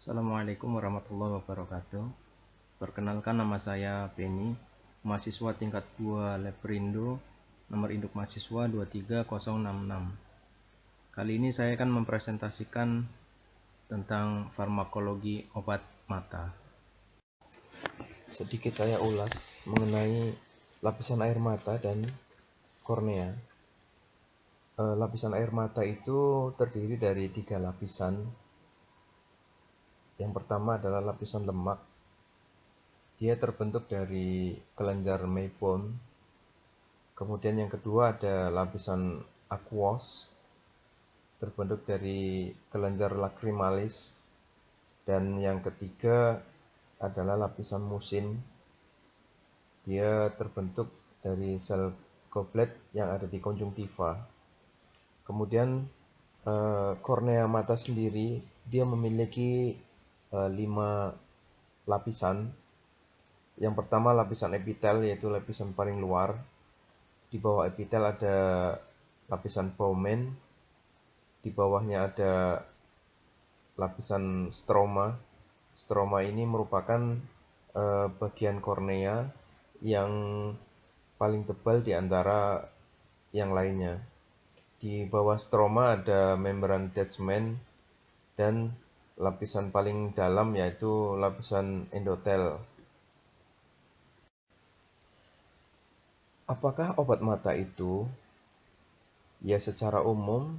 Assalamualaikum warahmatullahi wabarakatuh. Perkenalkan, nama saya Beni, mahasiswa tingkat 2 Leprindo, nomor induk mahasiswa 23066. Kali ini saya akan mempresentasikan tentang farmakologi obat mata. Sedikit saya ulas mengenai lapisan air mata dan kornea. Lapisan air mata itu terdiri dari 3 lapisan. Yang pertama adalah lapisan lemak. Dia terbentuk dari kelenjar Meibomian. Kemudian yang kedua ada lapisan aqueous, terbentuk dari kelenjar lacrimalis. Dan yang ketiga adalah lapisan musin. Dia terbentuk dari sel goblet yang ada di konjungtiva. Kemudian kornea mata sendiri dia memiliki 5 lapisan. Yang pertama lapisan epitel, yaitu lapisan paling luar. Di bawah epitel ada lapisan Bowman. Di bawahnya ada lapisan stroma. Stroma ini merupakan bagian kornea yang paling tebal di antara yang lainnya. Di bawah stroma ada membran Dutchman dan lapisan paling dalam yaitu lapisan endotel. Apakah obat mata itu? Ya, secara umum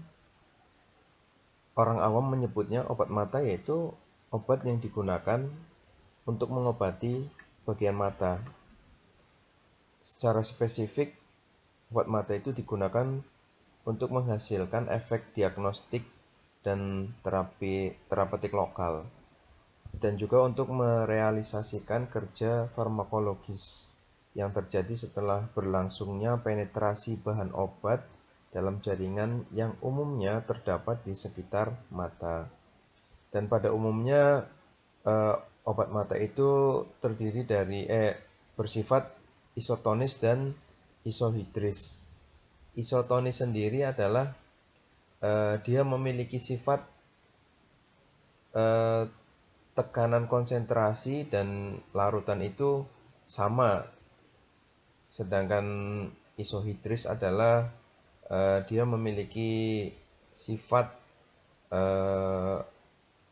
orang awam menyebutnya obat mata, yaitu obat yang digunakan untuk mengobati bagian mata. Secara spesifik, obat mata itu digunakan untuk menghasilkan efek diagnostik dan terapeutik lokal, dan juga untuk merealisasikan kerja farmakologis yang terjadi setelah berlangsungnya penetrasi bahan obat dalam jaringan yang umumnya terdapat di sekitar mata. Dan pada umumnya obat mata itu terdiri dari bersifat isotonis dan isohidris. Isotonis sendiri adalah dia memiliki sifat tekanan konsentrasi dan larutan itu sama. Sedangkan isohidris adalah dia memiliki sifat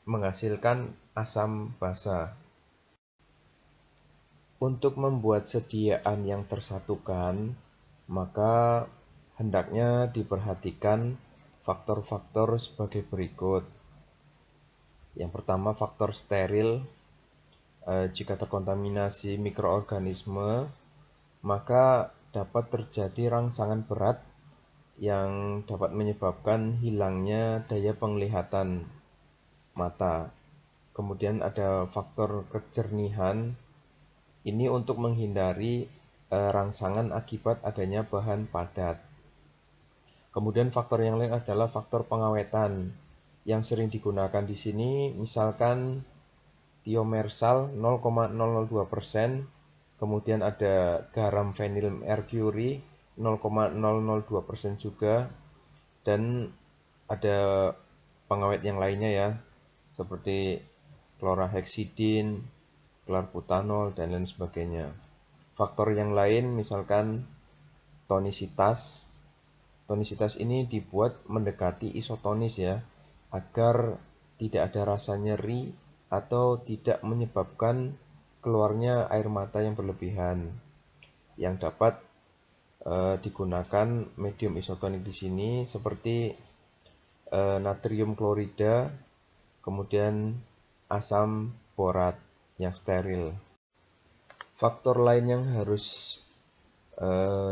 menghasilkan asam basa. Untuk membuat sediaan yang tersatukan, maka hendaknya diperhatikan faktor-faktor sebagai berikut. Yang pertama, faktor steril. Jika terkontaminasi mikroorganisme, maka dapat terjadi rangsangan berat yang dapat menyebabkan hilangnya daya penglihatan mata. Kemudian ada faktor kejernihan. Ini untuk menghindari rangsangan akibat adanya bahan padat. Kemudian faktor yang lain adalah faktor pengawetan. Yang sering digunakan di sini misalkan thiomersal 0,002%, kemudian ada garam vinyl mercury 0,002% juga, dan ada pengawet yang lainnya ya, seperti chlorhexidin, klarbutanol, dan lain sebagainya. Faktor yang lain misalkan tonisitas. Tonisitas ini dibuat mendekati isotonis ya, agar tidak ada rasa nyeri atau tidak menyebabkan keluarnya air mata yang berlebihan. Yang dapat digunakan medium isotonik di sini seperti natrium klorida, kemudian asam borat yang steril. Faktor lain yang harus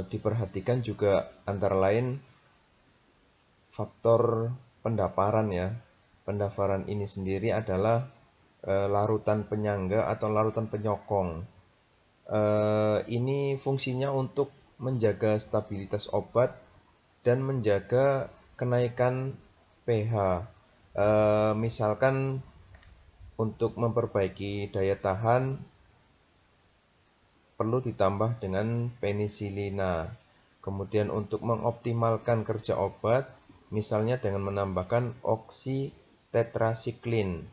diperhatikan juga antara lain faktor pendaparan ya. Pendaparan ini sendiri adalah larutan penyangga atau larutan penyokong. Ini fungsinya untuk menjaga stabilitas obat dan menjaga kenaikan pH. Misalkan untuk memperbaiki daya tahan perlu ditambah dengan penisilina. Kemudian untuk mengoptimalkan kerja obat, misalnya dengan menambahkan oksitetrasiklin.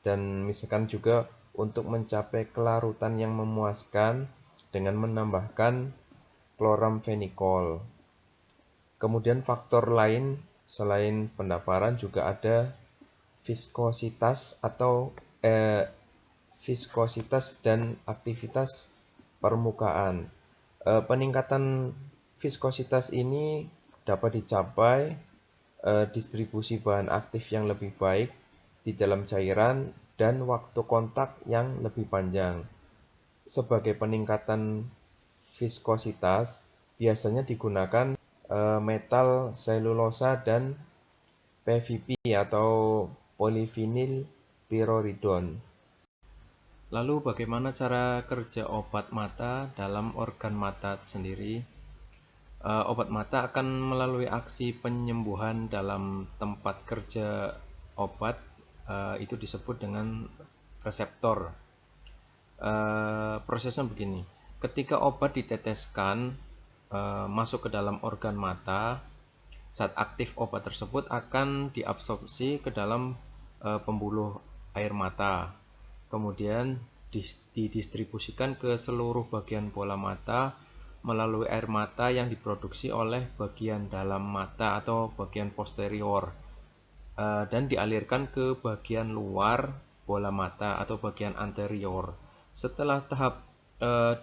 Dan misalkan juga untuk mencapai kelarutan yang memuaskan dengan menambahkan chloramphenicol. Kemudian faktor lain selain pendaparan juga ada viskositas atau viskositas dan aktivitas permukaan. Peningkatan viskositas ini dapat dicapai distribusi bahan aktif yang lebih baik di dalam cairan dan waktu kontak yang lebih panjang. Sebagai peningkatan viskositas, biasanya digunakan metal selulosa dan PVP atau polyvinyl pyrrolidone. Lalu bagaimana cara kerja obat mata dalam organ mata sendiri? Obat mata akan melalui aksi penyembuhan dalam tempat kerja obat, itu disebut dengan reseptor. Prosesnya begini, ketika obat diteteskan masuk ke dalam organ mata, saat aktif obat tersebut akan diabsorpsi ke dalam pembuluh air mata, kemudian didistribusikan ke seluruh bagian bola mata melalui air mata yang diproduksi oleh bagian dalam mata atau bagian posterior, dan dialirkan ke bagian luar bola mata atau bagian anterior. Setelah tahap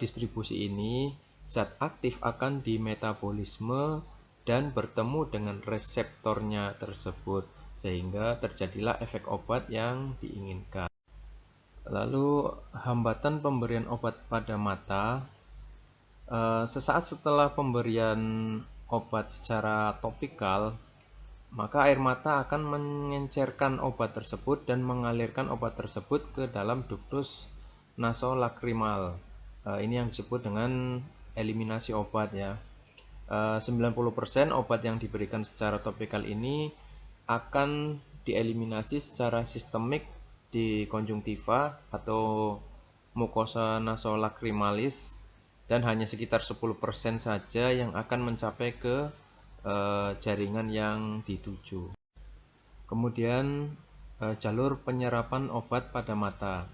distribusi ini, zat aktif akan dimetabolisme dan bertemu dengan reseptornya tersebut, sehingga terjadilah efek obat yang diinginkan. Lalu hambatan pemberian obat pada mata. Sesaat setelah pemberian obat secara topikal, maka air mata akan mengencerkan obat tersebut dan mengalirkan obat tersebut ke dalam ductus nasolakrimal. Ini yang disebut dengan eliminasi obat ya. 90% obat yang diberikan secara topikal ini akan dieliminasi secara sistemik di konjungtiva atau mukosa nasolakrimalis, dan hanya sekitar 10% saja yang akan mencapai ke jaringan yang dituju. Kemudian jalur penyerapan obat pada mata.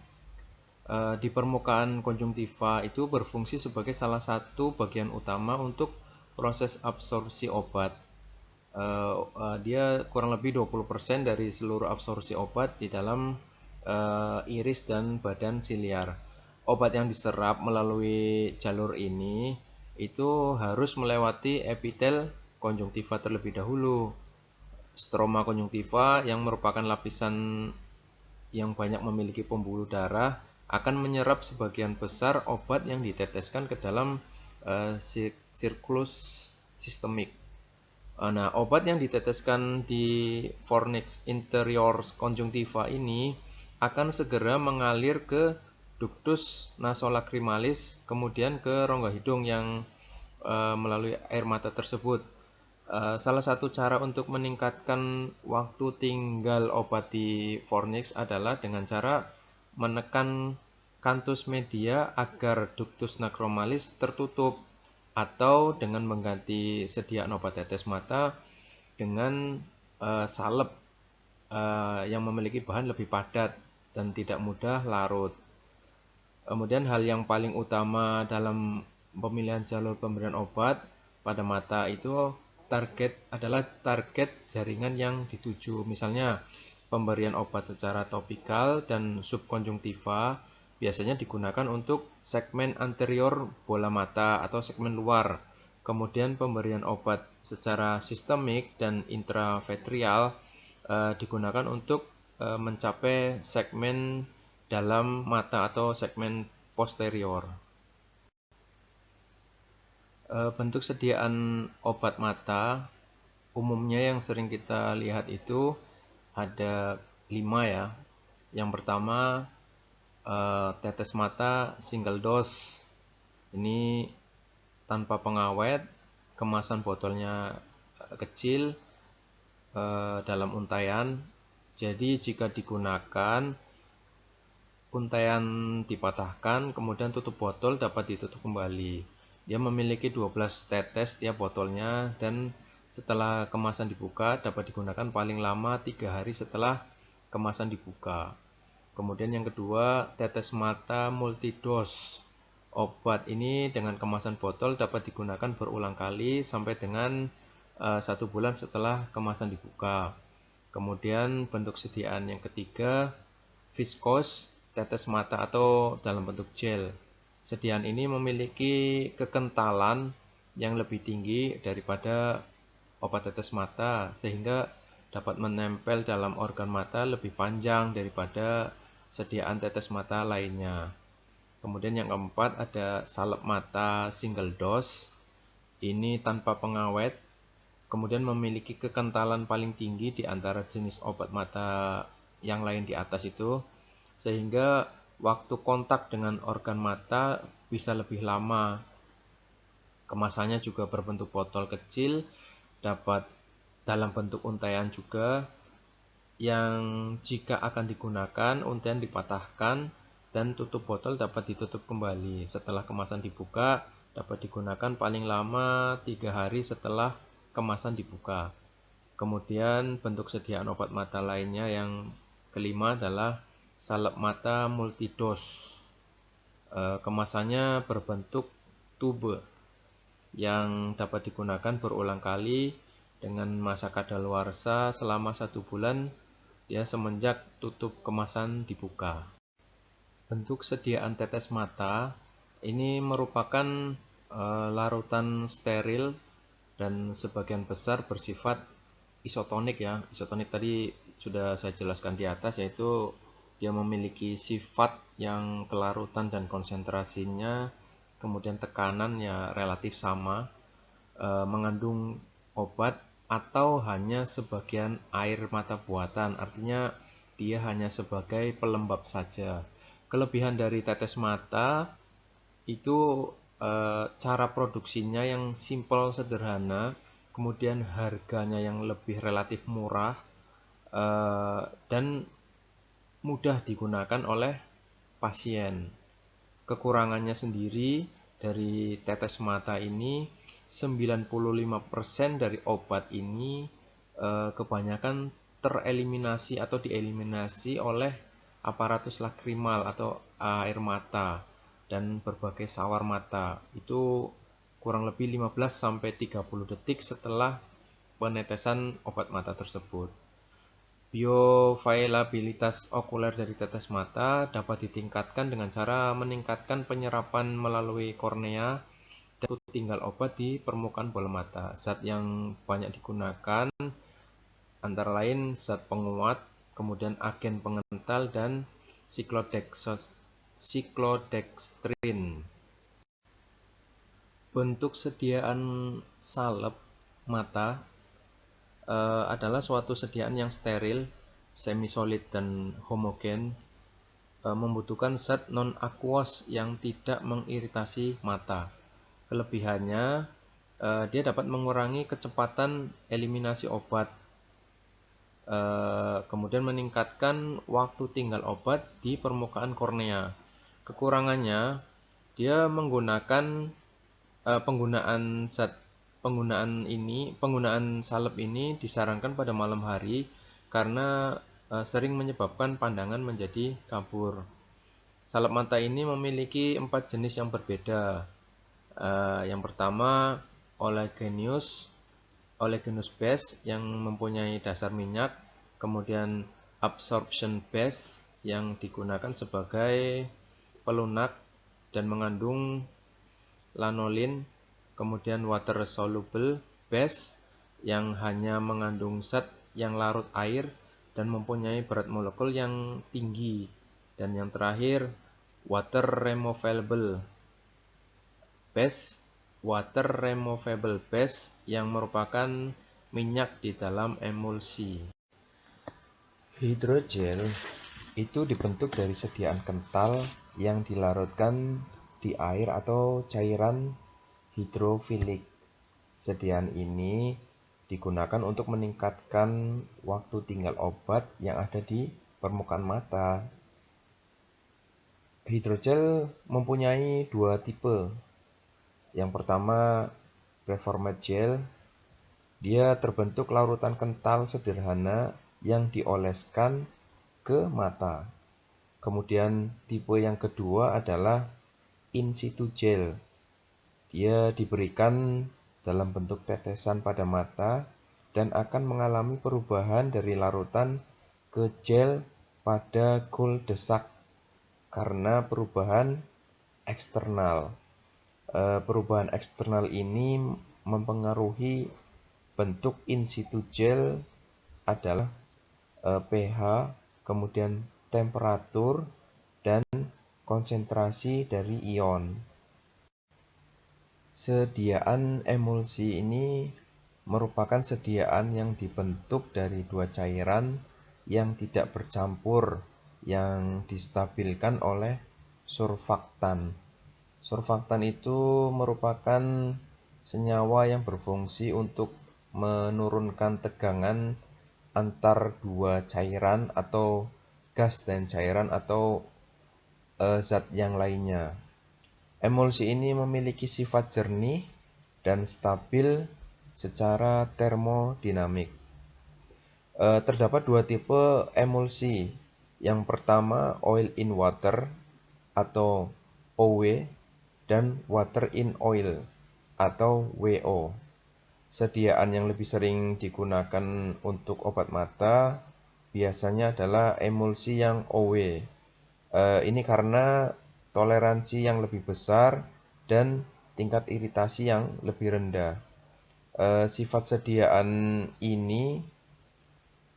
Di permukaan konjungtiva itu berfungsi sebagai salah satu bagian utama untuk proses absorpsi obat. Dia kurang lebih 20% dari seluruh absorpsi obat di dalam iris dan badan siliar. Obat yang diserap melalui jalur ini itu harus melewati epitel konjungtiva terlebih dahulu. Stroma konjungtiva yang merupakan lapisan yang banyak memiliki pembuluh darah akan menyerap sebagian besar obat yang diteteskan ke dalam sirkulus sistemik. Nah, obat yang diteteskan di fornix interior konjungtiva ini akan segera mengalir ke ductus nasolakrimalis, kemudian ke rongga hidung yang melalui air mata tersebut. Salah satu cara untuk meningkatkan waktu tinggal obat di fornix adalah dengan cara menekan kantus media agar ductus nakromalis tertutup, atau dengan mengganti sediaan obat tetes mata dengan salep yang memiliki bahan lebih padat dan tidak mudah larut. Kemudian hal yang paling utama dalam pemilihan jalur pemberian obat pada mata itu adalah target jaringan yang dituju. Misalnya pemberian obat secara topikal dan subkonjungtiva biasanya digunakan untuk segmen anterior bola mata atau segmen luar. Kemudian pemberian obat secara sistemik dan intravetrial digunakan untuk mencapai segmen dalam mata atau segmen posterior. Bentuk sediaan obat mata umumnya yang sering kita lihat itu ada 5 ya. Yang pertama tetes mata single dose. Ini tanpa pengawet, kemasan botolnya kecil dalam untaian. Jadi jika digunakan, untaian dipatahkan, kemudian tutup botol dapat ditutup kembali. Dia memiliki 12 tetes tiap botolnya, dan setelah kemasan dibuka dapat digunakan paling lama 3 hari setelah kemasan dibuka. Kemudian yang kedua, tetes mata multidos. Obat ini dengan kemasan botol dapat digunakan berulang kali sampai dengan 1 bulan setelah kemasan dibuka. Kemudian bentuk sediaan yang ketiga, viskos, tetes mata atau dalam bentuk gel. Sediaan ini memiliki kekentalan yang lebih tinggi daripada obat tetes mata sehingga dapat menempel dalam organ mata lebih panjang daripada sediaan tetes mata lainnya. Kemudian yang keempat ada salep mata single dose. Ini tanpa pengawet, kemudian memiliki kekentalan paling tinggi di antara jenis obat mata yang lain di atas itu, sehingga waktu kontak dengan organ mata bisa lebih lama. Kemasannya juga berbentuk botol kecil, dapat dalam bentuk untaian juga, yang jika akan digunakan, untayan dipatahkan dan tutup botol dapat ditutup kembali. Setelah kemasan dibuka, dapat digunakan paling lama 3 hari setelah kemasan dibuka. Kemudian bentuk sediaan obat mata lainnya yang kelima adalah salep mata multidos. Kemasannya berbentuk tube yang dapat digunakan berulang kali dengan masa kadaluarsa selama 1 bulan ya semenjak tutup kemasan dibuka. Bentuk sediaan tetes mata ini merupakan larutan steril dan sebagian besar bersifat isotonik ya. Isotonik tadi sudah saya jelaskan di atas, yaitu dia memiliki sifat yang kelarutan dan konsentrasinya, kemudian tekanan ya relatif sama, mengandung obat atau hanya sebagian air mata buatan, artinya dia hanya sebagai pelembab saja. Kelebihan dari tetes mata itu cara produksinya yang simpel sederhana, kemudian harganya yang lebih relatif murah, dan mudah digunakan oleh pasien. Kekurangannya sendiri dari tetes mata ini, 95% dari obat ini kebanyakan tereliminasi atau dieliminasi oleh aparatus lakrimal atau air mata dan berbagai sawar mata. Itu kurang lebih 15-30 detik setelah penetesan obat mata tersebut. Bioavailabilitas okuler dari tetes mata dapat ditingkatkan dengan cara meningkatkan penyerapan melalui kornea dan tinggal obat di permukaan bola mata. Zat yang banyak digunakan antara lain zat penguat, kemudian agen pengental, dan siklodextrin. Bentuk sediaan salep mata adalah suatu sediaan yang steril, semi-solid dan homogen, membutuhkan zat non-aquos yang tidak mengiritasi mata. Kelebihannya, dia dapat mengurangi kecepatan eliminasi obat, kemudian meningkatkan waktu tinggal obat di permukaan kornea. Kekurangannya, dia menggunakan penggunaan salep ini disarankan pada malam hari karena sering menyebabkan pandangan menjadi kabur. Salep mata ini memiliki 4 jenis yang berbeda. Yang pertama, oleaginous base yang mempunyai dasar minyak, kemudian absorption base yang digunakan sebagai pelunak dan mengandung lanolin, kemudian water soluble base yang hanya mengandung zat yang larut air dan mempunyai berat molekul yang tinggi, dan yang terakhir water removable base yang merupakan minyak di dalam emulsi. Hidrogel itu dibentuk dari sediaan kental yang dilarutkan di air atau cairan hidrofilik. Sediaan ini digunakan untuk meningkatkan waktu tinggal obat yang ada di permukaan mata. Hidrogel mempunyai 2 tipe. Yang pertama, reformed gel. Dia terbentuk larutan kental sederhana yang dioleskan ke mata. Kemudian tipe yang kedua adalah in situ gel. Dia diberikan dalam bentuk tetesan pada mata dan akan mengalami perubahan dari larutan ke gel pada gol desak karena perubahan eksternal. Perubahan eksternal ini mempengaruhi bentuk in situ gel adalah pH, kemudian temperatur, dan konsentrasi dari ion. Sediaan emulsi ini merupakan sediaan yang dibentuk dari dua cairan yang tidak bercampur yang distabilkan oleh surfaktan. Surfaktan itu merupakan senyawa yang berfungsi untuk menurunkan tegangan antar dua cairan atau gas dan cairan atau zat yang lainnya. Emulsi ini memiliki sifat jernih dan stabil secara termodinamik. Terdapat dua tipe emulsi. Yang pertama oil in water atau OW dan water in oil atau WO. Sediaan yang lebih sering digunakan untuk obat mata biasanya adalah emulsi yang OW. Ini karena toleransi yang lebih besar dan tingkat iritasi yang lebih rendah. Sifat sediaan ini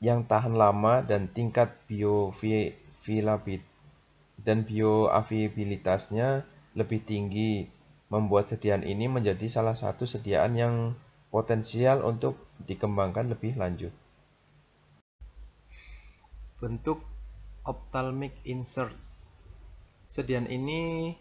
yang tahan lama dan tingkat bioavailabilitasnya lebih tinggi membuat sediaan ini menjadi salah satu sediaan yang potensial untuk dikembangkan lebih lanjut. Bentuk ophthalmic inserts. Sediaan ini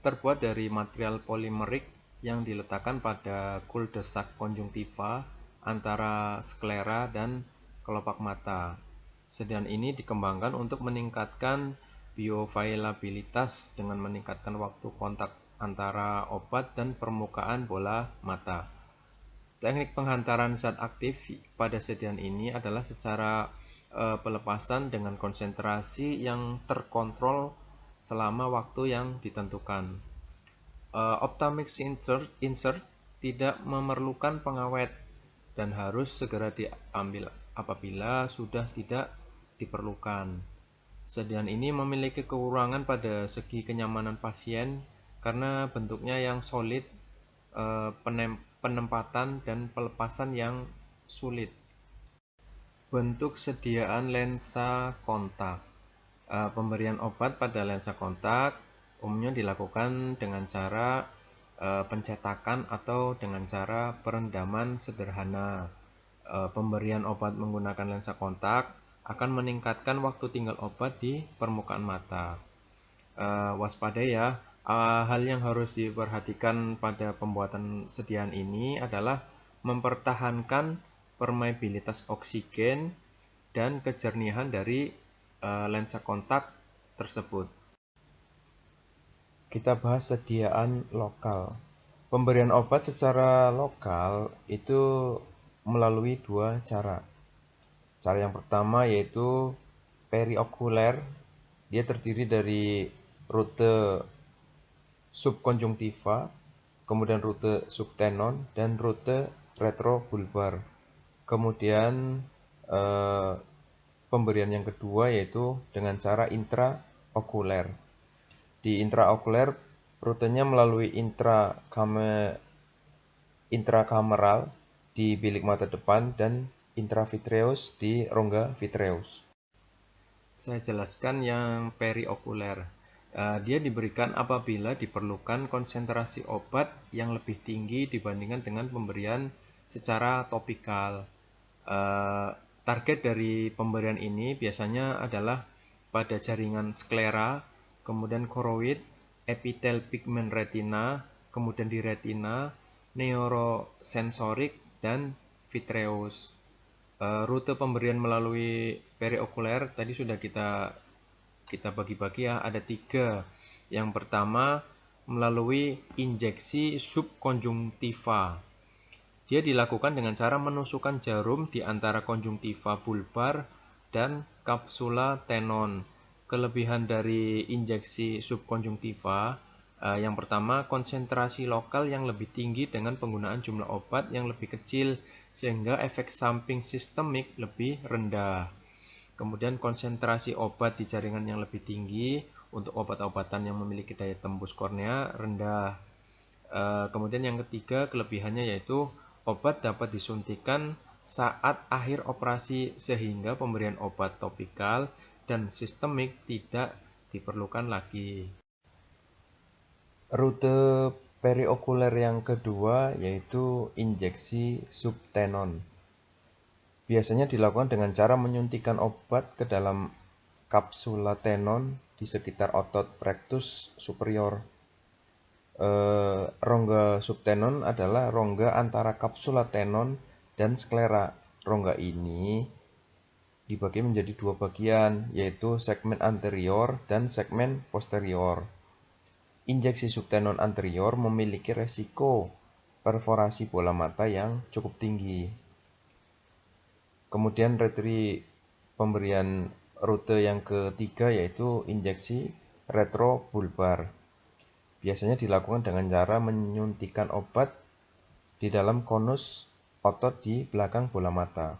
terbuat dari material polimerik yang diletakkan pada kuldesak konjungtiva antara sklera dan kelopak mata. Sediaan ini dikembangkan untuk meningkatkan bioavailabilitas dengan meningkatkan waktu kontak antara obat dan permukaan bola mata. Teknik penghantaran zat aktif pada sediaan ini adalah secara pelepasan dengan konsentrasi yang terkontrol selama waktu yang ditentukan. Ophthalmic insert tidak memerlukan pengawet dan harus segera diambil apabila sudah tidak diperlukan. Sediaan ini memiliki kekurangan pada segi kenyamanan pasien karena bentuknya yang solid, penempatan dan pelepasan yang sulit. Bentuk sediaan lensa kontak. Pemberian obat pada lensa kontak umumnya dilakukan dengan cara pencetakan atau dengan cara perendaman sederhana. Pemberian obat menggunakan lensa kontak akan meningkatkan waktu tinggal obat di permukaan mata. Waspada ya, hal yang harus diperhatikan pada pembuatan sediaan ini adalah mempertahankan permeabilitas oksigen dan kejernihan dari lensa kontak tersebut. Kita bahas sediaan lokal. Pemberian obat secara lokal itu melalui dua cara. Cara yang pertama yaitu periokuler. Dia terdiri dari rute subkonjungtiva, kemudian rute subtenon, dan rute retrobulbar. Kemudian eh, pemberian yang kedua yaitu dengan cara intraokuler. Di intraokuler rutenya melalui intrakameral di bilik mata depan dan intravitreus di rongga vitreus. Saya jelaskan yang periokuler. Dia diberikan apabila diperlukan konsentrasi obat yang lebih tinggi dibandingkan dengan pemberian secara topikal. Target dari pemberian ini biasanya adalah pada jaringan sklera, kemudian koroid, epitel pigmen retina, kemudian di retina, neurosensorik, dan vitreus. Rute pemberian melalui periokuler tadi sudah kita bagi-bagi ya, ada 3. Yang pertama melalui injeksi subkonjungtiva. Dia dilakukan dengan cara menusukkan jarum di antara konjungtiva bulbar dan kapsula tenon. Kelebihan dari injeksi subkonjungtiva, yang pertama konsentrasi lokal yang lebih tinggi dengan penggunaan jumlah obat yang lebih kecil sehingga efek samping sistemik lebih rendah. Kemudian konsentrasi obat di jaringan yang lebih tinggi untuk obat-obatan yang memiliki daya tembus kornea rendah. Kemudian yang ketiga kelebihannya yaitu obat dapat disuntikan saat akhir operasi sehingga pemberian obat topikal dan sistemik tidak diperlukan lagi. Rute periokuler yang kedua yaitu injeksi subtenon. Biasanya dilakukan dengan cara menyuntikkan obat ke dalam kapsula tenon di sekitar otot rectus superior. Rongga subtenon adalah rongga antara kapsula tenon dan sklera. Rongga ini dibagi menjadi dua bagian, yaitu segmen anterior dan segmen posterior. Injeksi subtenon anterior memiliki resiko perforasi bola mata yang cukup tinggi. Kemudian pemberian rute yang ketiga yaitu injeksi retrobulbar. Biasanya dilakukan dengan cara menyuntikkan obat di dalam konus otot di belakang bola mata.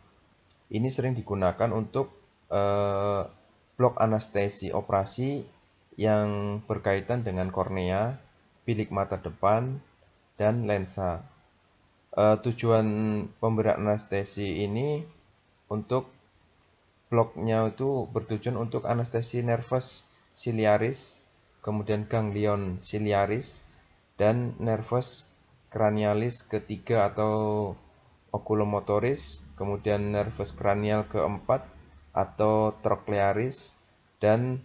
Ini sering digunakan untuk blok anestesi operasi yang berkaitan dengan kornea, bilik mata depan, dan lensa. Tujuan pemberian anestesi ini untuk bloknya itu bertujuan untuk anestesi nervus ciliaris, kemudian ganglion ciliaris, dan nervus cranialis ketiga atau oculomotoris, kemudian nervus cranial keempat atau trochlearis, dan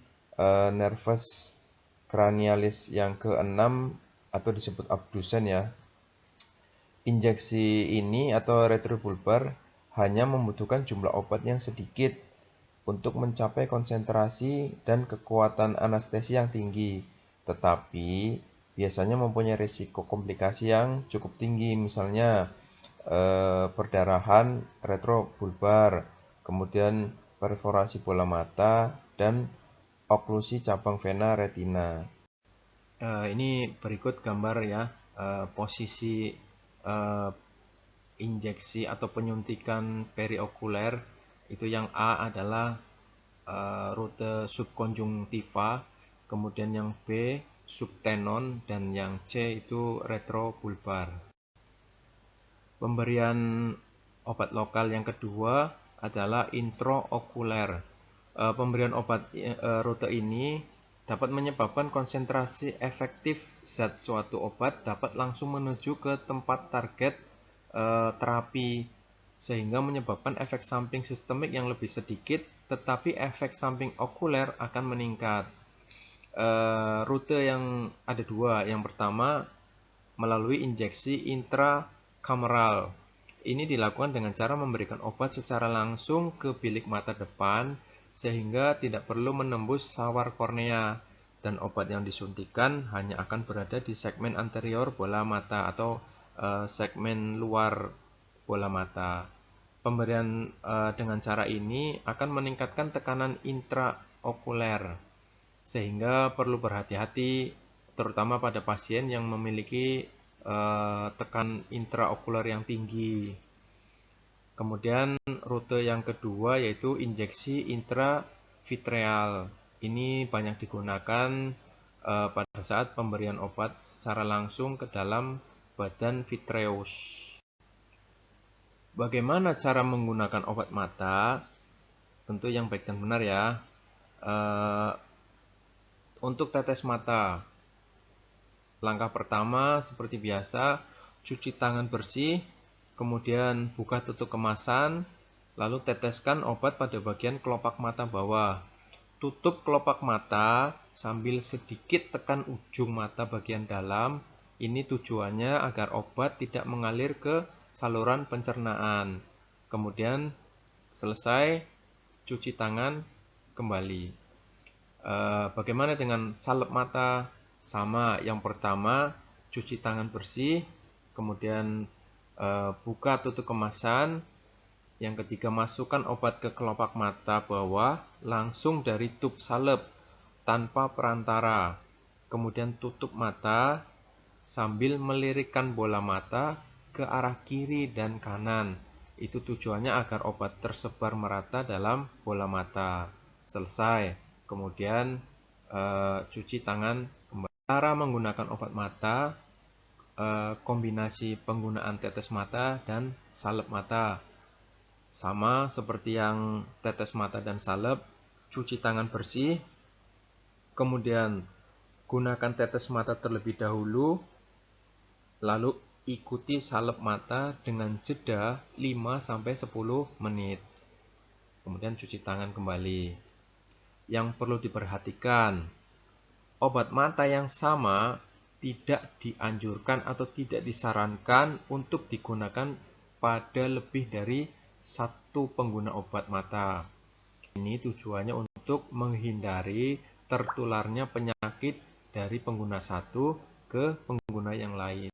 nervus cranialis yang keenam atau disebut abdusen ya. Injeksi ini atau retrobulbar hanya membutuhkan jumlah obat yang sedikit untuk mencapai konsentrasi dan kekuatan anestesi yang tinggi, tetapi biasanya mempunyai risiko komplikasi yang cukup tinggi, misalnya perdarahan retrobulbar, kemudian perforasi bola mata, dan oklusi cabang vena retina. Ini berikut gambar ya, posisi injeksi atau penyuntikan periokuler. Itu yang A adalah rute subkonjungtiva, kemudian yang B subtenon, dan yang C itu retrobulbar. Pemberian obat lokal yang kedua adalah intraokuler. Pemberian obat rute ini dapat menyebabkan konsentrasi efektif zat suatu obat dapat langsung menuju ke tempat target terapi, sehingga menyebabkan efek samping sistemik yang lebih sedikit, tetapi efek samping okuler akan meningkat. Rute yang ada dua. Yang pertama melalui injeksi intrakameral. Ini dilakukan dengan cara memberikan obat secara langsung ke bilik mata depan sehingga tidak perlu menembus sawar kornea, dan obat yang disuntikan hanya akan berada di segmen anterior bola mata atau segmen luar bola mata. Pemberian dengan cara ini akan meningkatkan tekanan intraokuler sehingga perlu berhati-hati terutama pada pasien yang memiliki tekan intraokuler yang tinggi. Kemudian rute yang kedua yaitu injeksi intravitreal. Ini banyak digunakan pada saat pemberian obat secara langsung ke dalam badan vitreus. Bagaimana cara menggunakan obat mata? Tentu yang baik dan benar ya. Untuk tetes mata, langkah pertama seperti biasa, cuci tangan bersih, kemudian buka tutup kemasan, lalu teteskan obat pada bagian kelopak mata bawah. Tutup kelopak mata sambil sedikit tekan ujung mata bagian dalam. Ini tujuannya agar obat tidak mengalir ke saluran pencernaan. Kemudian selesai, cuci tangan kembali. Bagaimana dengan salep mata? Sama, yang pertama cuci tangan bersih, kemudian buka tutup kemasan. Yang ketiga masukkan obat ke kelopak mata bawah langsung dari tub salep. tanpa perantara. Kemudian tutup mata sambil melirikkan bola mata ke arah kiri dan kanan. Itu tujuannya agar obat tersebar merata dalam bola mata. Selesai. Kemudian cuci tangan kembali. Cara menggunakan obat mata, kombinasi penggunaan tetes mata dan salep mata. Sama seperti yang tetes mata dan salep, cuci tangan bersih, kemudian gunakan tetes mata terlebih dahulu, lalu ikuti salep mata dengan jeda 5-10 menit. Kemudian cuci tangan kembali. Yang perlu diperhatikan, obat mata yang sama tidak dianjurkan atau tidak disarankan untuk digunakan pada lebih dari satu pengguna obat mata. Ini tujuannya untuk menghindari tertularnya penyakit dari pengguna satu ke pengguna yang lain.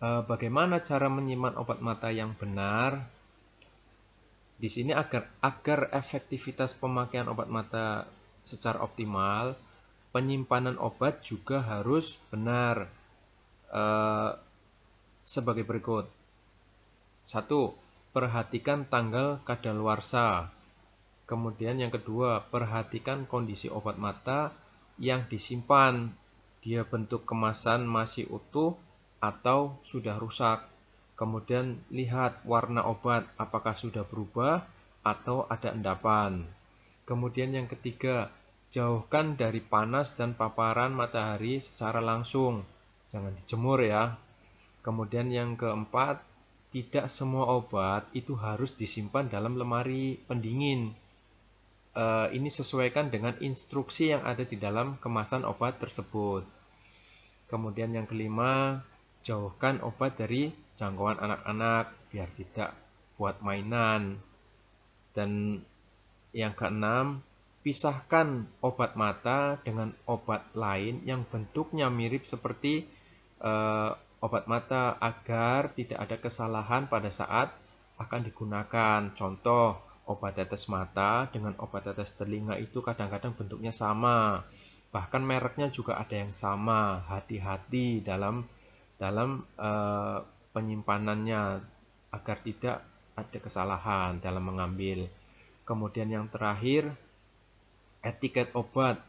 Bagaimana cara menyimpan obat mata yang benar? Di sini agar efektivitas pemakaian obat mata secara optimal, penyimpanan obat juga harus benar. Sebagai berikut. 1. Perhatikan tanggal kadaluarsa. Kemudian yang kedua, perhatikan kondisi obat mata yang disimpan. Dia bentuk kemasan masih utuh atau sudah rusak. Kemudian lihat warna obat, apakah sudah berubah atau ada endapan. Kemudian yang ketiga, jauhkan dari panas dan paparan matahari secara langsung. Jangan dijemur ya. Kemudian yang keempat, tidak semua obat itu harus disimpan dalam lemari pendingin. Ini sesuaikan dengan instruksi yang ada di dalam kemasan obat tersebut. Kemudian yang kelima, jauhkan obat dari jangkauan anak-anak biar tidak buat mainan. Dan yang keenam, pisahkan obat mata dengan obat lain yang bentuknya mirip seperti obat mata agar tidak ada kesalahan pada saat akan digunakan. Contoh, obat tetes mata dengan obat tetes telinga itu kadang-kadang bentuknya sama. Bahkan mereknya juga ada yang sama. Hati-hati dalam penyimpanannya agar tidak ada kesalahan dalam mengambil. Kemudian yang terakhir, etiket obat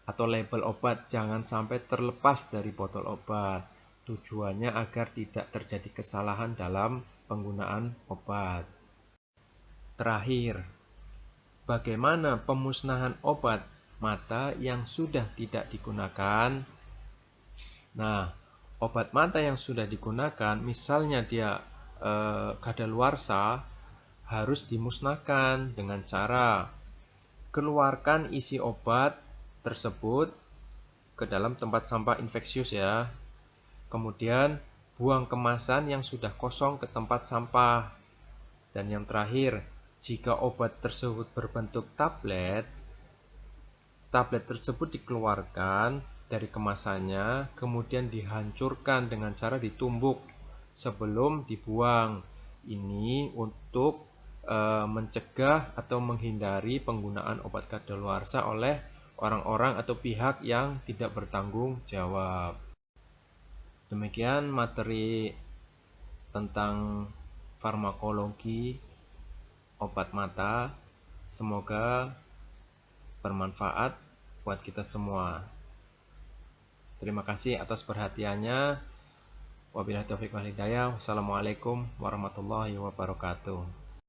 atau label obat jangan sampai terlepas dari botol obat. Tujuannya agar tidak terjadi kesalahan dalam penggunaan obat. Terakhir, bagaimana pemusnahan obat mata yang sudah tidak digunakan? Nah, obat mata yang sudah digunakan, misalnya dia kadaluarsa, harus dimusnahkan dengan cara keluarkan isi obat tersebut ke dalam tempat sampah infeksius ya. Kemudian buang kemasan yang sudah kosong ke tempat sampah. Dan yang terakhir, jika obat tersebut berbentuk tablet tersebut dikeluarkan dari kemasannya, kemudian dihancurkan dengan cara ditumbuk sebelum dibuang. Ini untuk mencegah atau menghindari penggunaan obat kadaluarsa oleh orang-orang atau pihak yang tidak bertanggung jawab. Demikian materi tentang farmakologi obat mata. Semoga bermanfaat buat kita semua. Terima kasih atas perhatiannya. Wabillahi taufiq wal hidayah. Wassalamualaikum warahmatullahi wabarakatuh.